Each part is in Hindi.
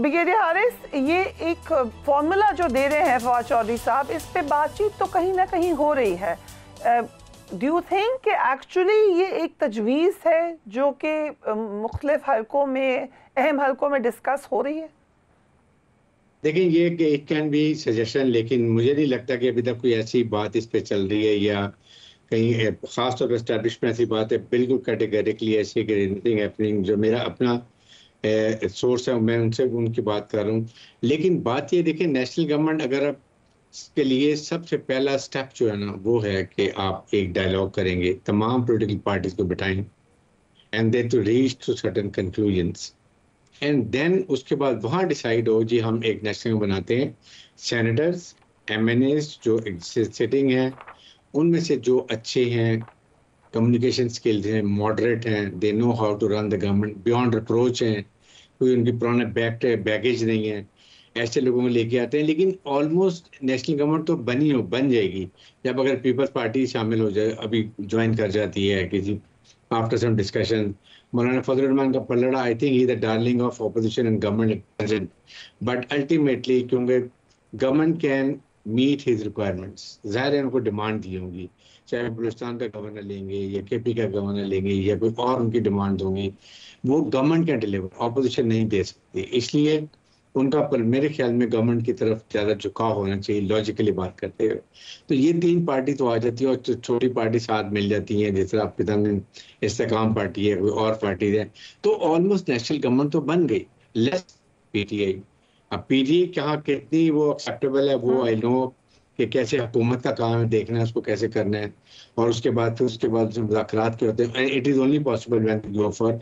ब्रिगेडियर हारिस, ये एक फॉर्मूला जो दे रहे हैं फवाद चौधरी साहब, इस पे बातचीत तो कहीं ना कहीं हो रही है। डू यू थिंक कि एक्चुअली ये एक तजवीज़ है जो कि मुख्तलिफ हलकों में, अहम हलकों में डिस्कस हो रही है? देखिए, ये इट कैन बी सजेशन, लेकिन मुझे नहीं लगता कि अभी तक कोई ऐसी बात इस पे चल रही है या कहीं खास तौर पर एस्टैब्लिशमेंट ऐसी बात है बिल्कुल कैटेगरिकली ऐसी कि एनीथिंग हैपनिंग। जो मेरा अपना सोर्स है मैं उनसे उनकी बात कर रहा हूँ। लेकिन बात ये देखिए, नेशनल गवर्नमेंट अगर आप इसके लिए सबसे पहला स्टेप जो है ना वो है कि आप एक डायलॉग करेंगे, तमाम पॉलिटिकल पार्टीज को बिठाएं and then to reach to certain conclusions and then उसके बाद वहाँ डिसाइड हो जी हम एक नेशनल बनाते हैं। सेनेटर्स, एमएनएस जो सिटिंग हैं उनमें से जो अच्छे हैं, कम्युनिकेशन स्किल्स हैं, मॉडरेट हैं, they know how to run the government, beyond approach हैं, कोई उनकी पुराने बैगेज नहीं है, ऐसे लोगों को लेके आते हैं। लेकिन ऑलमोस्ट नेशनल गवर्नमेंट तो बन जाएगी जब अगर पीपल्स पार्टी शामिल हो जाए, अभी ज्वाइन कर जाती है किसी आफ्टर सम डिस्कशन। मौलाना फजल रहमान का पलड़ा, I think he the darling of opposition and government present, but ultimately क्योंकि government can meet his requirements, ज़ाहिर है उनको डिमांड दी होंगी, चाहे बलूचिस्तान का गवर्नर लेंगे या केपी का गवर्नर लेंगे या कोई और उनकी डिमांड होंगी, वो गवर्नमेंट कैन डिलीवर, ऑपोजिशन नहीं दे सकती। इसलिए उनका मेरे ख्याल में गवर्नमेंट की तरफ ज़्यादा झुकाव होना चाहिए, लॉजिकली बात करते हुए। तो ये तीन पार्टी तो आ जाती है और छोटी पार्टी साथ मिल जाती है, जैसे आपके सामने इस्तेकाम पार्टी है, कोई और पार्टी है, तो ऑलमोस्ट नेशनल गवर्नमेंट तो बन गई, लेस पीटीआई। अब पीटीआई कहाँ कितनी वो एक्सेप्टेबल है वो आई नो कि कैसे हुकूमत का काम है, देखना है उसको कैसे करना है, और उसके बाद मुज़ाकरात के होते हैं। It is only possible when go for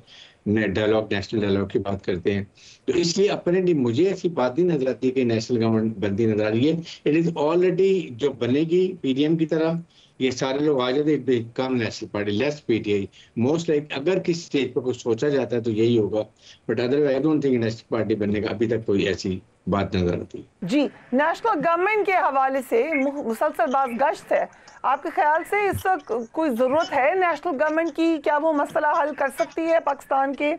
dialogue, national dialogue की बात करते हैं। तो इसलिए अपने मुझे ऐसी बात नहीं नजर आती कि नेशनल गवर्नमेंट बनती नजर आ रही है। इट इज ऑलरेडी जो बनेगी पीडीएम की तरह, ये सारे लोग आ जाते हैं, come national party, less PTI most like. अगर किसी स्टेज पर कुछ सोचा जाता है तो यही होगा, but otherwise I don't think national party बनने का अभी तक कोई ऐसी बात नजर आती। जी, नेशनल गवर्नमेंट के हवाले से मुसलसल बात गश्त है, आपके ख्याल से इस वक्त कोई ज़रूरत है नेशनल गवर्नमेंट की? क्या वो मसला हल कर सकती है पाकिस्तान के?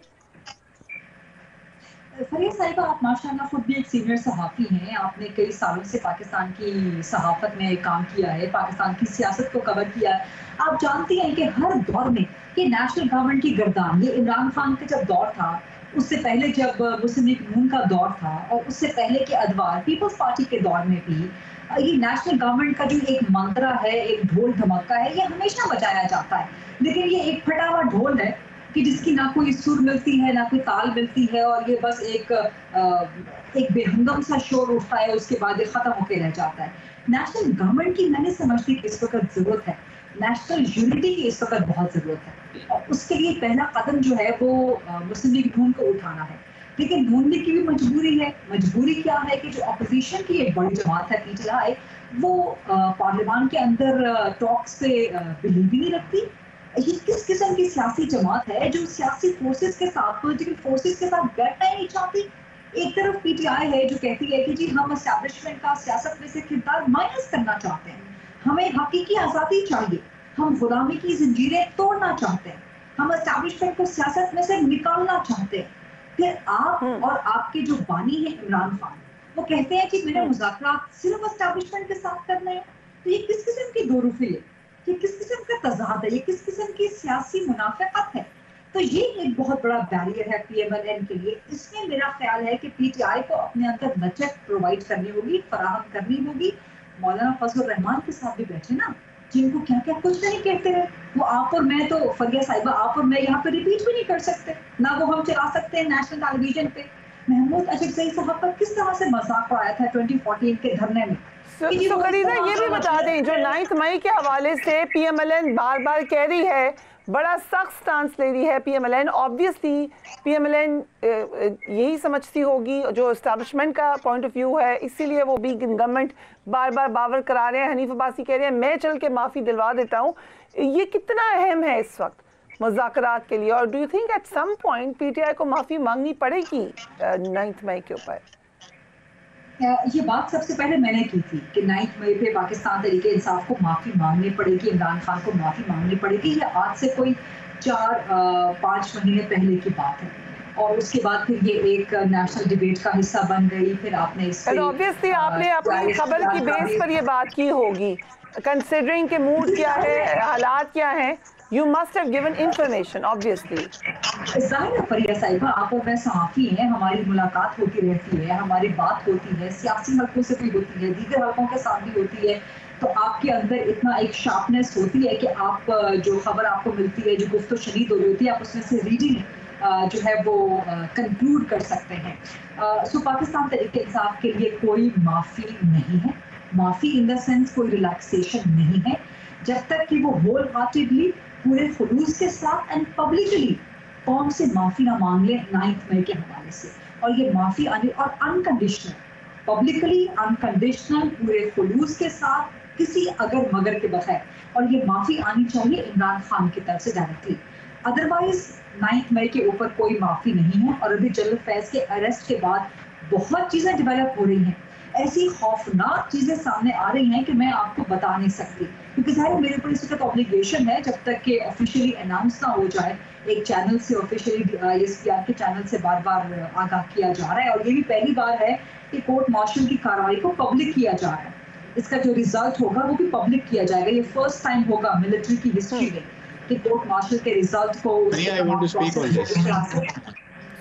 फरीद साहिबा, आप माशाअल्लाह खुद भी एक सीनियर सहाफ़ी हैं। आपने कई सालों से पाकिस्तान की सहाफ़त में काम किया है, पाकिस्तान की सियासत को कवर किया है। आप जानती हैं कि हर दौर में ये नेशनल गवर्नमेंट की गर्दान, ये इमरान खान का जब दौर था, उससे पहले जब मुस्लिम लीग नून का दौर था, और उससे पहले के अदवार पीपल्स पार्टी के दौर में भी ये नेशनल गवर्नमेंट का जो एक मंत्रा है, एक ढोल धमाका है, ये हमेशा बजाया जाता है। लेकिन ये एक फटा हुआ ढोल है कि जिसकी ना कोई सुर मिलती है, ना कोई ताल मिलती है, और ये बस एक बेहंगम सा शोर उठता है, उसके बाद ये खत्म होकर रह जाता है। नेशनल गवर्नमेंट की मैंने समझती कि इस वक्त जरूरत है, नेशनल यूनिटी की इस वक्त बहुत जरूरत है, और उसके लिए पहला कदम जो है वो मुस्लिम लीग नून को उठाना है। लेकिन ढूंढने की भी मजबूरी है। मजबूरी क्या है कि जो अपोजिशन की एक बड़ी जमात है पीटीआई, वो पार्लियामान के अंदर टॉक्स पे बिलीव ही नहीं रखती। ये किस किस्म की सियासी जमात है जो सियासी फोर्सेस के साथ, पॉलिटिकल फोर्सेस के साथ बैठना ही नहीं चाहती? एक तरफ पीटीआई है जो कहती है कि जी हम एस्टैब्लिशमेंट का सियासत में से किरदार माइनस करना चाहते हैं, हमें हकीकी आज़ादी चाहिए, हम गुलामी की जंजीरें तोड़ना चाहते हैं, हम एस्टैब्लिशमेंट को सियासत में से निकालना चाहते हैं। फिर आप और आपके जो बानी है इमरान खान, वो कहते हैं कि मेरे मुज़ाकरात सिर्फ एस्टैब्लिशमेंट के साथ करने हैं। तो ये किस किस्म की दोरूफी है, ये किस किस्म का तज़ाद है, ये किस किस्म की सियासी मुनाफिकत है? तो ये एक बहुत बड़ा बैरियर है पीएमएलएन के लिए। इसमें मेरा ख्याल है कि पीटीआई को अपने अंदर लचक प्रोवाइड करनी होगी, फराहम करनी होगी। मौलाना फजल रहमान के साथ भी बैठे ना, जिनको क्या क्या कुछ नहीं कहते हैं, वो आप और मैं, तो फरिया साहिबा आप और मैं यहाँ पे रिपीट भी नहीं कर सकते, ना वो हम चला सकते हैं नेशनल टेलीविजन पे। महमूद अजहज़ई साहब पर किस तरह से मजाक आया था 2014 के धरने में। तो करीना ये भी बता दें, जो 9 मई के हवाले से पीएमएलएन बार बार कह रही है, बड़ा सख्त स्टांस ले रही है पीएमएलएन। ऑब्वियसली पीएमएलएन यही समझती होगी जो एस्टैब्लिशमेंट का पॉइंट ऑफ व्यू है, इसीलिए वो भी गवर्नमेंट बार बार बावर करा रहे हैं। हनीफ अब्बासी कह रहे हैं मैं चल के माफ़ी दिलवा देता हूँ। ये कितना अहम है इस वक्त मुज़ाकरात के लिए, और do you think at some point PTI को माफ़ी मांगनी पड़ेगी 9 मई के ऊपर? ये बात सबसे पहले मैंने की थी कि 9 मई पे पाकिस्तान तहरीक इंसाफ को माफ़ी मांगनी पड़ेगी, इमरान खान को माफ़ी मांगनी पड़ेगी। ये आज से कोई 4-5 महीने पहले की बात है। और उसके बाद फिर ये एक नेशनल डिबेट का हिस्सा बन गई, फिर आपने इससे ऑब्वियसली आपने अपनी खबर की बेस पर ये बात की होगी, कंसिडरिंग के मूड क्या है, हालात क्या हैं, you must have given information obviously. जाहिर है फरिया साहिबा, आप और मैं सहाफ़ी हैं, हमारी मुलाकात होती रहती है, हमारी बात होती है, सियासी हलकों से भी होती है, दीगर हलकों के साथ भी होती है, तो आपके अंदर इतना एक शार्पनेस होती है कि आप जो खबर आपको मिलती है, जो गुफ्तो शनीद हो रही होती है, आप उसमें से रीडिंग जो है वो कंक्लूड कर सकते हैं। सो पाकिस्तान तहरीक इंसाफ के लिए कोई माफ़ी नहीं है, माफ़ी इन द सेंस कोई रिलैक्सेशन नहीं है, जब तक कि वो होल हार्टेडली पूरे खुलूस के साथ एंड पब्लिकली कौम से माफ़ी ना मांग ले 9 मई के हवाले से, और ये माफ़ी आने और अनकंडीशनल, पब्लिकली अनकंडीशनल, पूरे खुलूस के साथ, किसी अगर मगर के बगैर, और ये माफ़ी आनी चाहिए इमरान खान की तरफ से डायरेक्टली। अदरवाइज 9 मई के ऊपर कोई माफ़ी नहीं है। और अभी जनरल फैज़ के अरेस्ट के बाद बहुत चीज़ें डेवलप हो रही हैं, ऐसी खौफनाक चीज़ें सामने आ रही हैं कि मैं आपको बता नहीं सकती, क्योंकि ज़ाहिर मेरे ऊपर इस वक्त ऑब्लिगेशन है, जब तक कि ऑफिशियली अनाउंस ना हो जाए, एक चैनल से ऑफिशियली ISPR के चैनल से बार बार आगाह किया जा रहा है, और ये भी पहली बार है कि कोर्ट मार्शल की कार्रवाई को पब्लिक किया जा रहा है, इसका जो रिजल्ट होगा वो भी पब्लिक किया जाएगा। ये फर्स्ट टाइम होगा मिलिट्री की हिस्ट्री में कि कोर्ट मार्शल के रिजल्ट को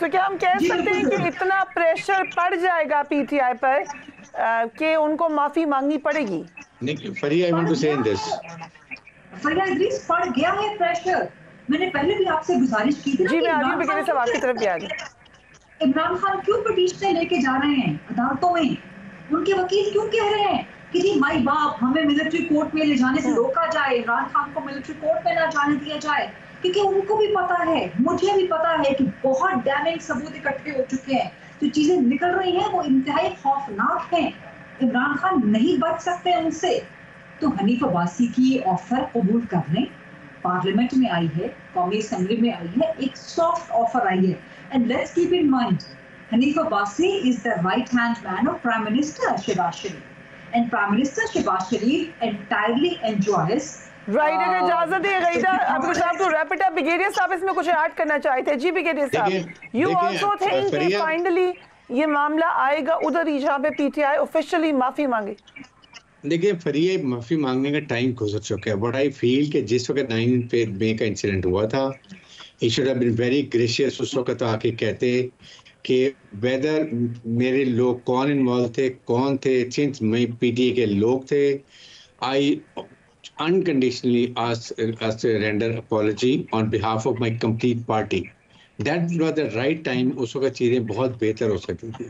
तो क्या हम कह सकते हैं कि इतना प्रेशर पड़ जाएगा PTI पर कि उनको माफी मांगनी पड़ेगी? फरिया, I want to say this. फरिया इदरीस, पड़ गया है प्रेशर। मैंने पहले भी आपसे गुजारिश की थी। जी मैं आगे भी सवाल आपकी तरफ भी आ गई। इमरान खान क्यों पिटीशन लेके जा रहे हैं अदालतों में? उनके वकील क्यों कह रहे हैं कि जी माई बाप हमें मिलिट्री कोर्ट में ले जाने से रोका जाए, इमरान खान को मिलिट्री कोर्ट में ना जाने दिया जाए? क्योंकि उनको भी पता है, मुझे भी पता है कि बहुत डैमेज सबूत इकट्ठे हो चुके हैं, जो चीजें निकल रही हैं वो इंतहाई खौफनाक हैं। इमरान खान नहीं बच सकते उनसे। तो हनीफ अब्बासी की ऑफर कबूल कर लें, पार्लियामेंट में आई है, कौमी असेंबली में आई है, एक सॉफ्ट ऑफर आई है, and let's keep in mind Hanif Abbasi is the right hand man of prime minister Shahbaz Sharif, and prime minister Shahbaz Sharif entirely enjoys. Right, अगर इजाजत है गईदा अब्दुल साहब तो रैप इट अप। ब्रिगेडियर साहब इसमें कुछ ऐड करना चाहते हैं? जी ब्रिगेडियर साहब, यू आल्सो थिंक कि फाइनली ये मामला आएगा उधर ही जहां पे PTI ऑफिशियली माफी मांगे? देखिए फरिया, माफी मांगने का टाइम गुजर चुका है, बट आई फील कि जिस वक्त 9 मई का इंसिडेंट हुआ था, he should have been very gracious. उस वक्त आके कहते कि वेदर मेरे लोग कौन इन्वॉल्व थे, कौन थे, सिंस PTI के लोग थे, आई unconditionally asked to render apology on behalf of my complete party. That was the right time. उस वक्त चीजें बहुत बेहतर हो सकती थी,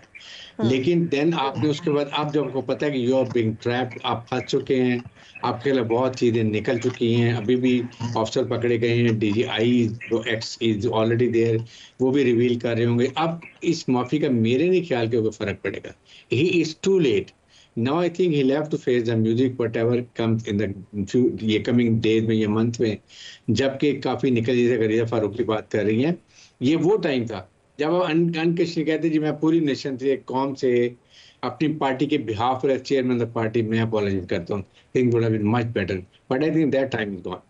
लेकिन देन आपने उसके बाद आप जब आपको पता है कि यू आर बीइंग ट्रैप्ड, आप फंस चुके हैं, आपके लिए बहुत चीजें निकल चुकी हैं, अभी भी ऑफिसर पकड़े गए हैं, DGI जो एक्स इज ऑलरेडी देयर, वो भी रिवील कर रहे होंगे। अब इस माफी का मेरे नहीं ख्याल के ऊपर फर्क पड़ेगा। He is too late now. I think he'll have to face the music whatever comes in the ये coming days में, ये month में, जबकि काफी निकल, जैसे गरीदा फारूक की बात कर रही हैं, ये वो टाइम था जब आप अनकंडीशनली कहते जी मैं पूरी नेशन से, कौम से, अपनी पार्टी के बिहाफ पर चेयरमैन ऑफ द पार्टी मैं अपॉलोजाइज करता हूँ, think would have been much better, but I think that time is gone.